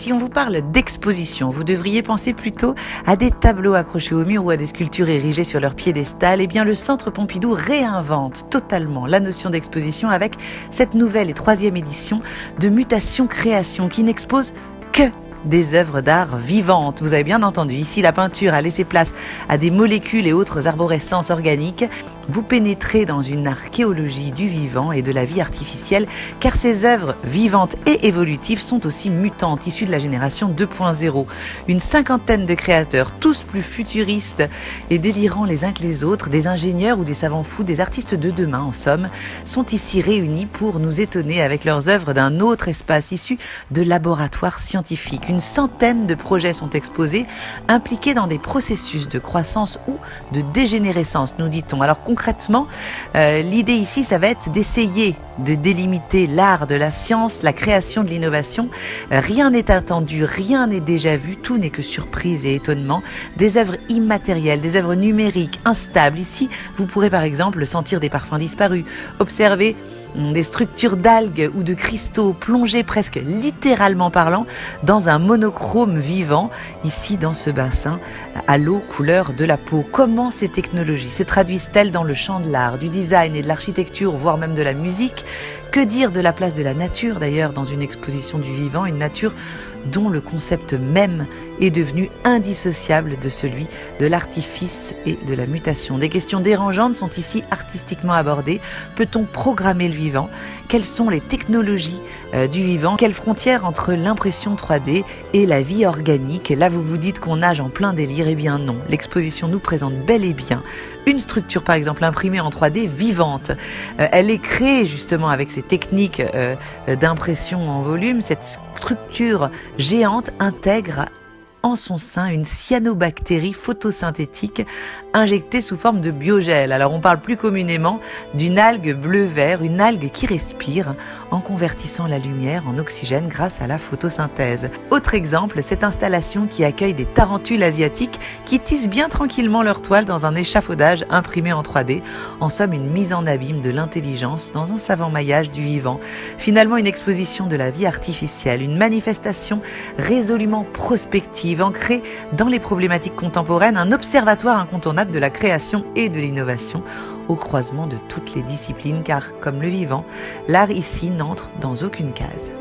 Si on vous parle d'exposition, vous devriez penser plutôt à des tableaux accrochés au mur ou à des sculptures érigées sur leur piédestal. Eh bien, le Centre Pompidou réinvente totalement la notion d'exposition avec cette nouvelle et 3e édition de Mutation Création qui n'expose que des œuvres d'art vivantes. Vous avez bien entendu, ici la peinture a laissé place à des molécules et autres arborescences organiques. Vous pénétrez dans une archéologie du vivant et de la vie artificielle, car ces œuvres vivantes et évolutives sont aussi mutantes, issues de la génération 2.0. Une 50aine de créateurs, tous plus futuristes et délirants les uns que les autres, des ingénieurs ou des savants fous, des artistes de demain en somme, sont ici réunis pour nous étonner avec leurs œuvres d'un autre espace issu de laboratoires scientifiques. Une centaine de projets sont exposés, impliqués dans des processus de croissance ou de dégénérescence, nous dit-on. Alors concrètement, l'idée ici, ça va être d'essayer de délimiter l'art de la science, la création de l'innovation. Rien n'est attendu, rien n'est déjà vu, tout n'est que surprise et étonnement. Des œuvres immatérielles, des œuvres numériques, instables. Ici, vous pourrez par exemple sentir des parfums disparus, observer des structures d'algues ou de cristaux plongés presque littéralement parlant dans un monochrome vivant, ici dans ce bassin, à l'eau couleur de la peau. Comment ces technologies se traduisent-elles dans le champ de l'art, du design et de l'architecture, voire même de la musique? Que dire de la place de la nature d'ailleurs dans une exposition du vivant, une nature dont le concept même est devenu indissociable de celui de l'artifice et de la mutation. Des questions dérangeantes sont ici artistiquement abordées. Peut-on programmer le vivant? Quelles sont les technologies du vivant? Quelle frontière entre l'impression 3D et la vie organique? Là, vous vous dites qu'on nage en plein délire. Eh bien non, l'exposition nous présente bel et bien une structure, par exemple, imprimée en 3D vivante. Elle est créée justement avec ces techniques d'impression en volume. Cette structure géante intègre en son sein une cyanobactérie photosynthétique injectée sous forme de biogel. Alors on parle plus communément d'une algue bleu-vert, une algue qui respire en convertissant la lumière en oxygène grâce à la photosynthèse. Autre exemple, cette installation qui accueille des tarentules asiatiques qui tissent bien tranquillement leur toile dans un échafaudage imprimé en 3D. En somme, une mise en abîme de l'intelligence dans un savant maillage du vivant. Finalement, une exposition de la vie artificielle, une manifestation résolument prospective, ancré dans les problématiques contemporaines, un observatoire incontournable de la création et de l'innovation au croisement de toutes les disciplines, car comme le vivant, l'art ici n'entre dans aucune case.